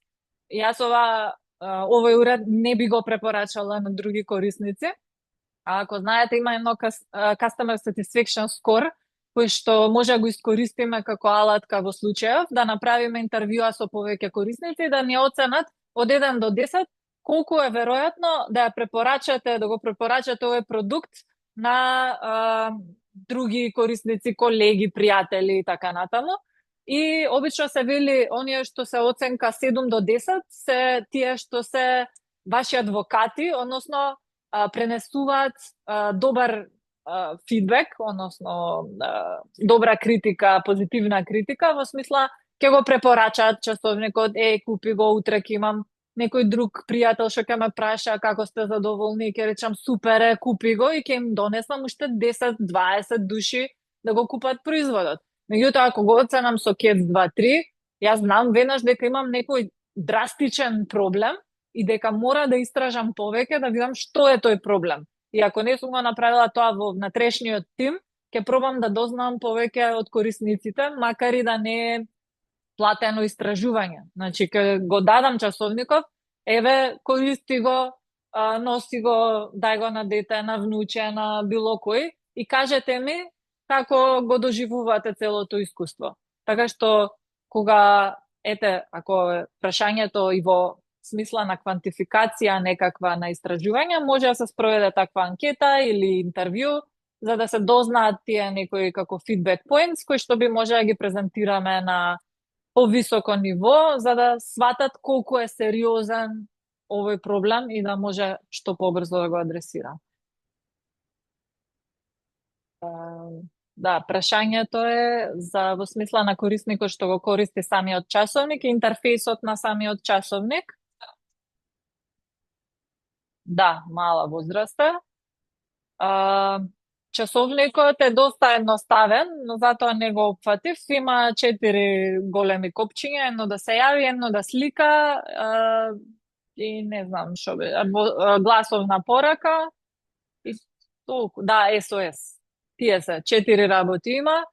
овој уред не би го препорачала на други корисници. Ако знаете, има едно Customer Satisfaction Score, кој што може да го искористиме како алатка во случајов, да направиме интервјуа со повеќе корисници и да ни оценат од 1 до 10 колку е веројатно да ја препорачате, да го препорачате овој продукт на други корисници, колеги, пријатели и така натаму. И обично се вели, оние што се оценка 7 до 10, се тие што се ваши адвокати, односно пренесуваат добар фидбек, односно добра критика, позитивна критика, во смисла ќе го препорачаат часовникот, купи го, утре ќе имам некој друг пријател што ќе ме праша како сте задоволни и ќе речам супер е, купи го и ќе им донесам уште 10-20 души да го купат производот. Меѓутоа, ако го оценам со кец 2-3, јас знам веднаш дека имам некој драстичен проблем и дека мора да истражам повеќе да видам што е тој проблем. И ако не сум го направила тоа во внатрешниот тим, ќе пробам да дознам повеќе од корисниците, макар и да не е платено истражување. Значи, ќе го дадам часовников, еве, користи го, носи го, дај го на дете, на внуче, на било кој, и кажете ми како го доживувате целото искуство. Така што, кога, ако прашањето и во смисла на квантификација некаква на истражување, може да се спроведе таква анкета или интервју, за да се дознаат тие некои како feedback points, кои што би може да ги презентираме на повисоко ниво, за да сватат колку е сериозен овој проблем и да може што побрзо да го адресира. Да, прашањето е за во смисла на корисникот што го користи самиот часовник и интерфејсот на самиот часовник. Да, мала возраст е. Часовникот е доста едноставен, но затоа не го опфатив. Има 4 големи копчиња, едно да се јави, едно да слика и не знам што бе, гласовна порака и толку. Да, SOS. Тие се 4 работи има.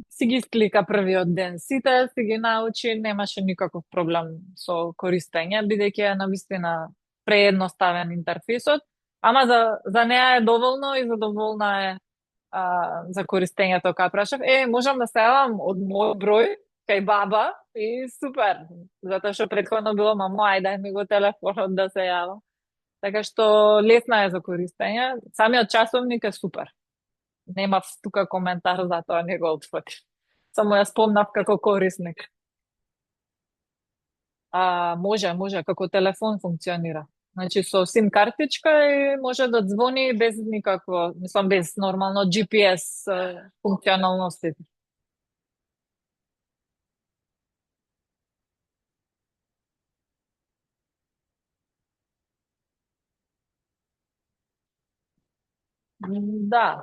Си ги склика првиот ден сите, си ги научи, немаше никаков проблем со користење, бидејќи е навистина преедноставен интерфејсот. Ама за неа е доволно и задоволна е за користењето, кога прашав. Можам да се јавам од мој број кај баба и супер. Затоа што претходно било мамо, ајде ми го телефонот да се јавам. Така што лесна е за користење. Самиот часовник е супер. немав тука коментар за тоа, не го отфатив. Само ја спомнав како корисник. Може, како телефон функционира. Значи со сим картичка и може да звони без никакво, мислам без нормално GPS функционалности. Да,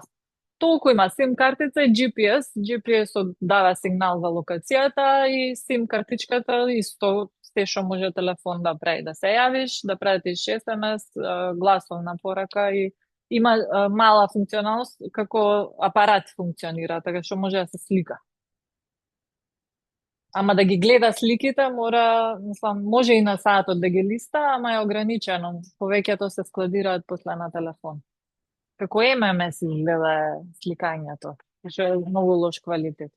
толку има сим картица и GPS. GPS-от дава сигнал за локацијата и сим картичката исто се што може телефон да прави, да се јавиш, да пратиш SMS, гласовна порака и има мала функционалност како апарат функционира, така што може да се слика. Ама да ги гледа сликите, мислам, може и на саатот да ги листа, ама е ограничено. Повеќето се складираат после на телефон. Како ММС изгледа сликањето, што е многу лош квалитет.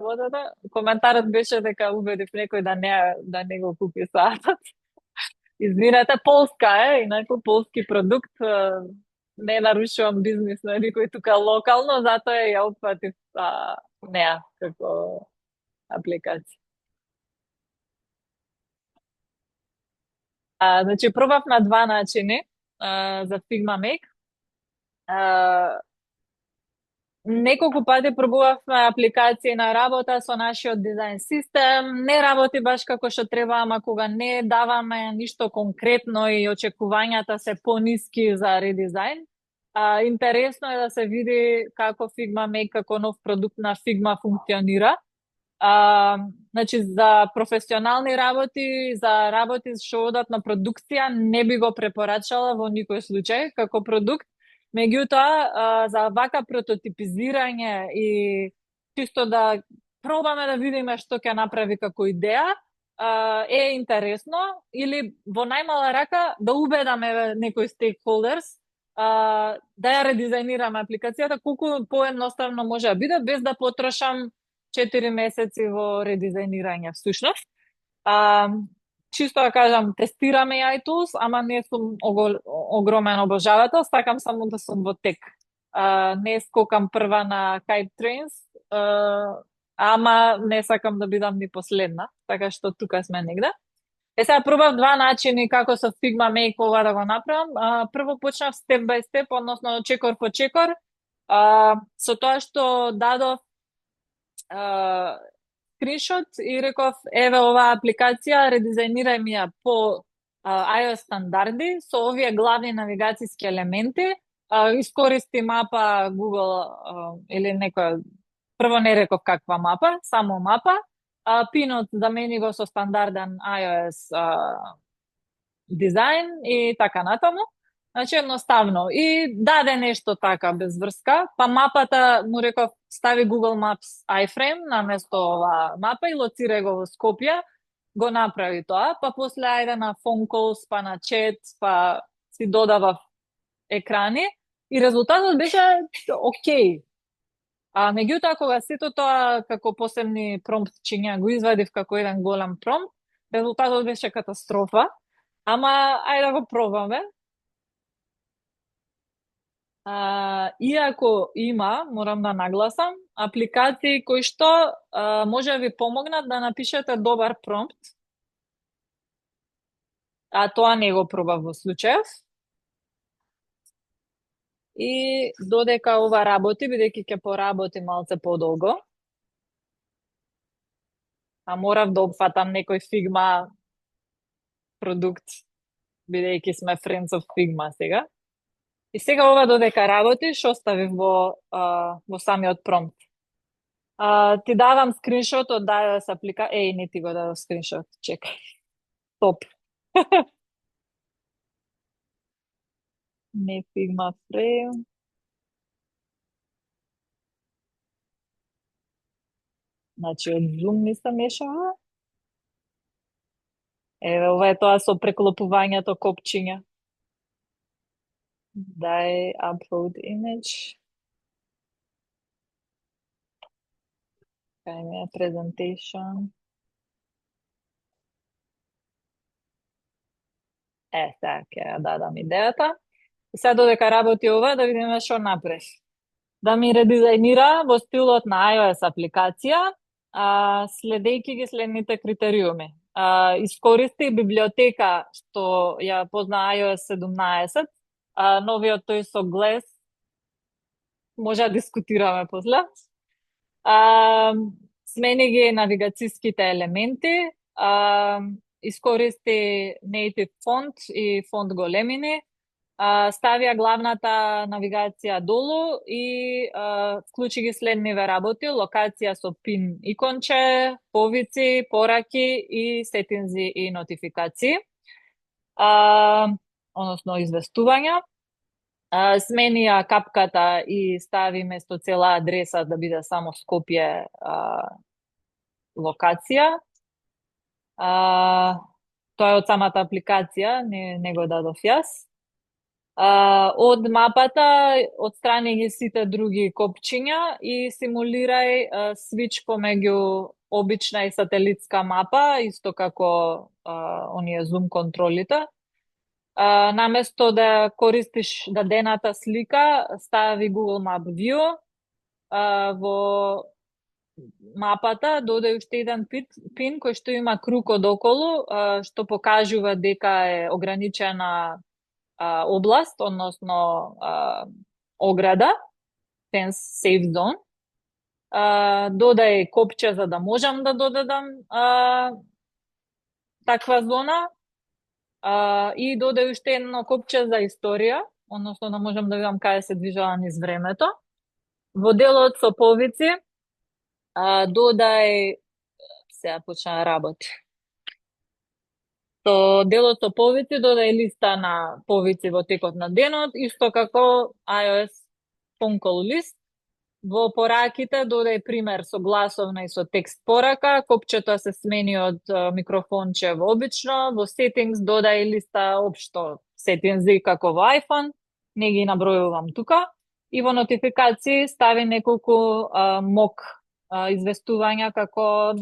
Водата, коментарот беше дека убедив некој да не го купи саатот. Извинете, полска е, инаку полски продукт, не нарушувам бизнис на никој тука локално, затоа ја опфатив неа како апликација. Значи, пробав на два начини за Figma Make. Неколку пати пробувавме апликации на работа со нашиот дизајн систем, не работи баш како што треба, ама кога не даваме ништо конкретно и очекувањата се пониски за редизајн. Интересно е да се види како Figma Make како нов продукт на Figma функционира. Значи, за професионални работи, за работи што одат на продукција, не би го препорачала во никој случај како продукт. Меѓутоа, за вака прототипизирање и чисто да пробаме да видиме што ќе направи како идеја, е интересно, или во најмала рака да убедаме некои stakeholders да ја редизајнираме апликацијата колку поедноставно може да биде без да потрошам 4 месеци во редизајнирање всушност. Чисто да кажам, тестираме AI tools, ама не сум огромен обожавател, сакам само да сум во тек. Не скокам прва на Hype Trains, ама не сакам да бидам ни последна, така што тука сме негде. Сега пробав два начини како со Figma Make ова да го направам. Прво почнав step by step, односно чекор по чекор, со тоа што дадов скриншот и реков, еве оваа апликација, редизајнирај ми ја по iOS стандарди, со овие главни навигацијски елементи, искористи мапа Google или некоја, прво не реков каква мапа, само мапа, пинот замени го со стандарден iOS дизајн и така натаму. Значи, едноставно. И даде нешто така, без врска. Па мапата, му реков, стави Google Maps iFrame на место ова мапа и лоцирај го во Скопје. Го направи тоа. Па после ајде на phone calls, па на chat, па си додавав екрани. И резултатот беше окей. Меѓутоа, кога сето тоа како посебни промптчиња го извадив како еден голем промпт, резултатот беше катастрофа. Ама, ајде да го пробаме. Иако има, морам да нагласам, апликации кои што може да ви помогнат да напишете добар промпт, тоа не го пробав во случајов. И додека ова работи, бидејќи ќе поработи малце подолго, морав да опфатам некој Figma продукт, бидејќи сме friends of Figma сега. И сега ова додека работи, што оставив во самиот промпт. Ти давам скриншот од iOS апликација. Не ти го дадов скриншот, чекај. Стоп. Не Figma Frame. Значи, од Zoom ми се мешава. Еве, ова е тоа со преклопувањето копчиња. Дај upload image. Кај ми е presentation. Сега ќе ја дадам идејата. И сега додека работи ова, да видиме што направи. Да ми редизајнира во стилот на iOS апликација, следејќи ги следните критериуми. Искористи библиотека што ја позна iOS 17, новиот тој со Glass, може да дискутираме после. Смени ги навигацијските елементи, искористи native фонт и фонт големини, ставија главната навигација долу и вклучи ги следниве работи: локација со пин иконче, повици, пораки и сетинзи и нотификации, односно известувања. Смени ја капката и стави место цела адреса да биде само Скопје локација. Тоа е од самата апликација, не го дадов јас. Од мапата отстрани ги сите други копчиња и симулирај свич помеѓу обична и сателитска мапа, исто како оние зум контролите. Наместо да користиш дадената слика, стави Google Map View. Во мапата додај уште еден пин кој што има круг одоколу, што покажува дека е ограничена област, односно ограда, fence safe zone. Додај копче за да можам да додадам таква зона. И додај уште едно копче за историја, односно да можам да видам каде се движела низ времето. Во делот со повици, додај, сега почна да работи. Со делот со повици додај листа на повици во текот на денот, исто како iOS phone call лист. Во пораките додај пример со гласовна и со текст порака, копчето се смени од микрофонче во обично, во settings додај листа општо сетинзи како во iPhone, не ги набројувам тука, и во нотификации стави неколку мок известувања како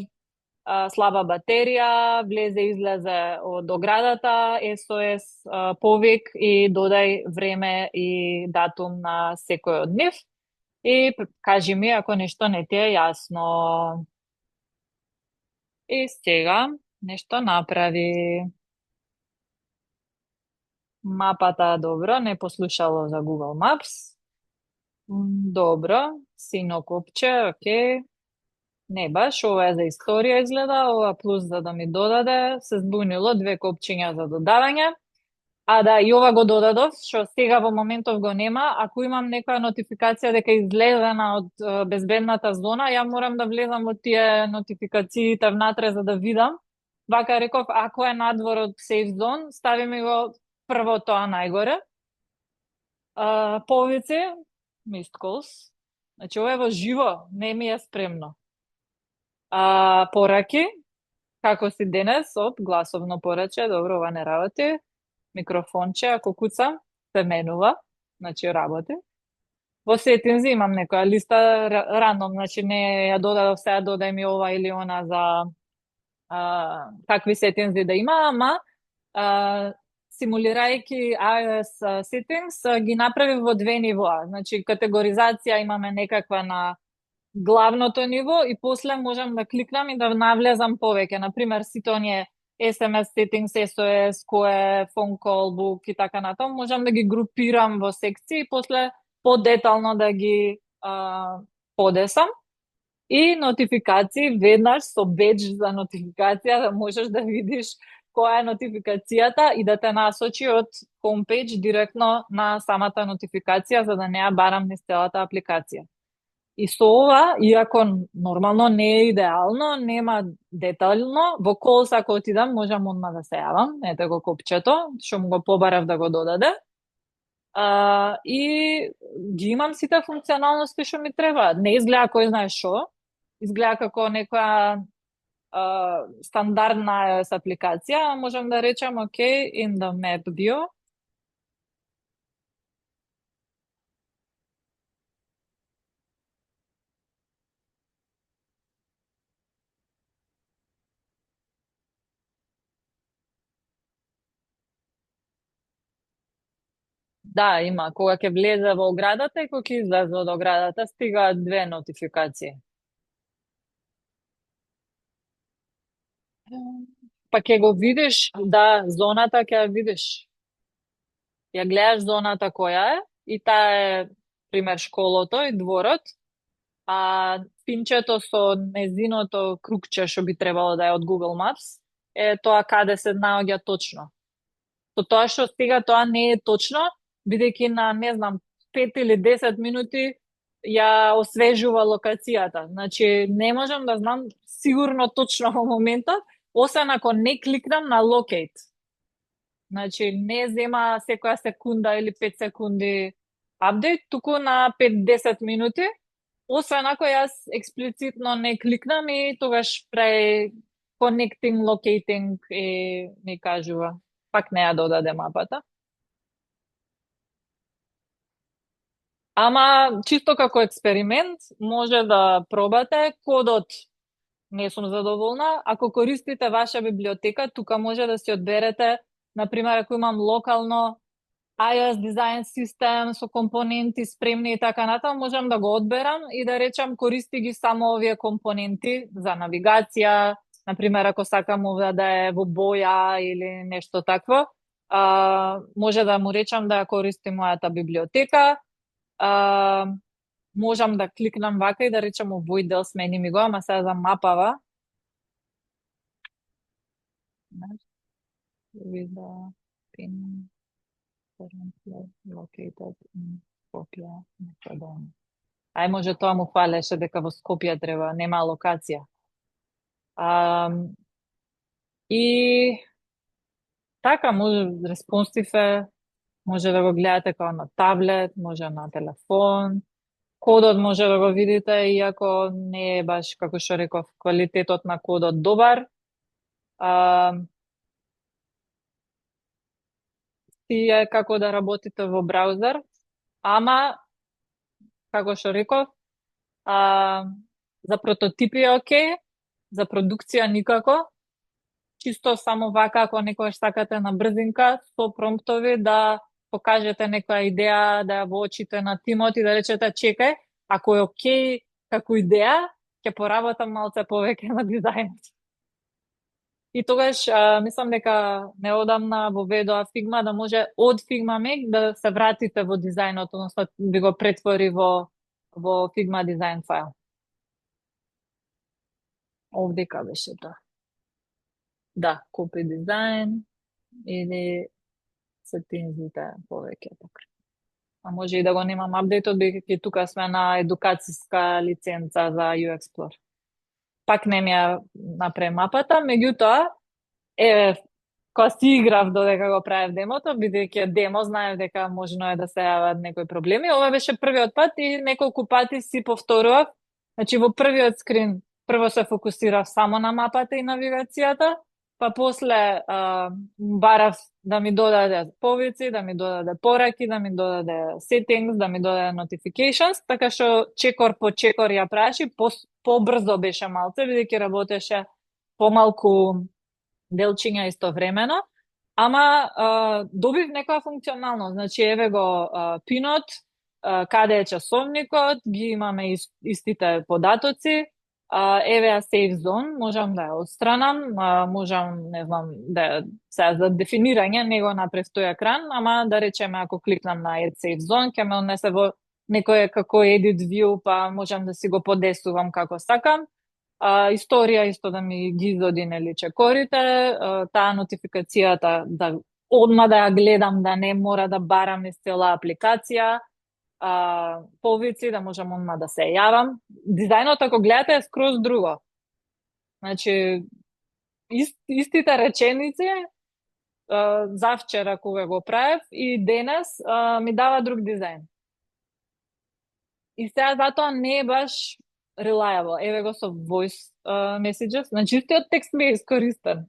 слаба батерија, влезе излезе од оградата, SOS повик и додај време и датум на секој од нив. И кажи ми ако нешто не ти е јасно. И сега нешто направи. Мапата добро, не послушало за Google Maps. Добро, сино копче, окей. Не баш, ова е за историја изгледа, ова плюс за да ми додаде, се збунило 2 копчиња за додавање. Да, и ова го додадов, што сега во моментов го нема. Ако имам некоја нотификација дека излезена од безбедната зона, ја морам да влезам во тие нотификациите внатре за да видам. Вака реков, ако е надвор од safe zone, стави ми го прво тоа најгоре. Повици, missed calls. Значи, ова е во живо, не ми е спремно. Пораки, како си денес, гласовно пораче, добро, ова не работи. Микрофонче, ако куцам, се менува, значи работи. Во сетинзи имам некоја листа рандом, значи не ја додадов сега, додај ми ова или она за какви сетинзи да има, ама симулирајќи iOS settings ги направи во 2 нивоа. Значи категоризација имаме некаква на главното ниво и после можам да кликнам и да навлезам повеќе. Например, сите оние SMS settings, SOS, кој е, phone call book и така натаму, можам да ги групирам во секции и после подетално да ги подесам. И нотификации, веднаш со бедж за нотификација, да можеш да видиш која е нотификацијата и да те насочи од homepage директно на самата нотификација, за да не ја барам низ целата апликација. И со ова, иако нормално не е идеално, нема детално, во Calls ако отидам, можам одма да се јавам, ете го копчето, што му го побарав да го додаде. И ги имам сите функционалности што ми треба. Не изгледа кој знае шо, изгледа како некоја стандардна iOS апликација, можам да речам, окей, in the map view. Да, има. Кога ќе влезе во оградата и кога ќе излезе од оградата, стигаат две нотификации. Па ќе го видиш, да, зоната ќе ја видиш. Ја гледаш зоната која е и таа е, пример, школото и дворот, а пинчето со незиното кругче што би требало да е од Google Maps е тоа каде се наоѓа точно. Со тоа што сега тоа не е точно, бидејќи на, не знам, 5 или 10 минути ја освежува локацијата. Значи, не можам да знам сигурно точно во моментот, освен ако не кликнам на locate. Значи, не зема секоја секунда или 5 секунди апдейт, туку на 5-10 минути, освен ако јас експлицитно не кликнам и тогаш прави connecting, locating и ми кажува. Пак не ја додаде мапата. Ама, чисто како експеримент, може да пробате кодот. Не сум задоволна. Ако користите ваша библиотека, тука може да си одберете, например, ако имам локално iOS дизајн систем со компоненти спремни и така натаму, можам да го одберам и да речам користи ги само овие компоненти за навигација, например, ако сакам овде да е во боја или нешто такво, може да му речам да ја користи мојата библиотека, можам да кликнам вака и да речам овој дел смени ми го, ама сега за мапава. Вида, пин, located in Skopje, Македонија. Ај, може тоа му фалеше дека во Скопје треба, нема локација. И така, може респонсив е, може да го гледате како на таблет, може на телефон. Кодот може да го видите, иако не е баш, како што реков, квалитетот на кодот добар. Си е како да работите во браузер, ама, како што реков, за прототипи е окей, за продукција никако. Чисто само вака, ако некојаш сакате на брзинка, со промптови да покажете некоја идеја, да ја воочите на тимот и да речете, чекај, ако е окей како идеја, ќе поработам малце повеќе на дизајнот. И тогаш, мислам дека неодамна воведоа Figma да може од Figma Make да се вратите во дизајнот, односно да го претвори во Figma дизајн файл. Овдека беше тоа. Да, копи дизајн или сетинзите повеќе така. А може и да го немам апдейтот, бидејќи тука сме на едукацијска лиценца за UXplore. Пак не ми ја направи мапата, меѓутоа, кога си играв додека го правев демото, бидејќи демо, знаев дека можно е да се јават некои проблеми. Ова беше првиот пат и неколку пати си повторував. Значи, во првиот скрин прво се фокусирав само на мапата и навигацијата, па после барав да ми додаде повици, да ми додаде пораки, да ми додаде settings, да ми додаде notifications, така што чекор по чекор ја праши, побрзо беше малце, бидејќи работеше помалку делчиња истовремено, ама добив некоја функционалност. Значи, еве го пинот, каде е часовникот, ги имаме истите податоци, еве ја save zone, можам да ја отстранам, можам, не знам, да сега за дефинирање не го направив тој екран, ама да речеме ако кликнам на add save zone, ќе ме однесе во некој како edit view, па можам да си го подесувам како сакам. Историја исто да ми ги изоди нели чекорите, таа нотификацијата да одма да ја гледам, да не мора да барам из цела апликација, повици да можам одма да се јавам. Дизајнот, ако гледате, е скроз друго. Значи, истите реченици завчера кога го правев и денес ми дава друг дизајн. И сега затоа не е баш reliable. Еве го со voice messages. Значи, истиот текст ми е искористен.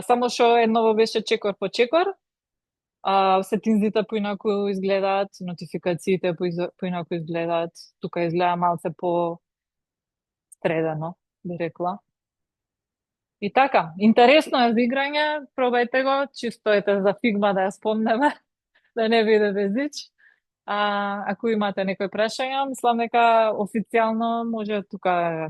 Само што едново беше чекор по чекор, сетинзите поинаку изгледаат, нотификациите поинаку изгледаат, тука изгледа малце по средено, би рекла. И така, интересно е за играње, пробајте го, чисто ете за Figma да ја спомнеме. да не биде безич. Ако имате некои прашања, мислам дека официјално може тука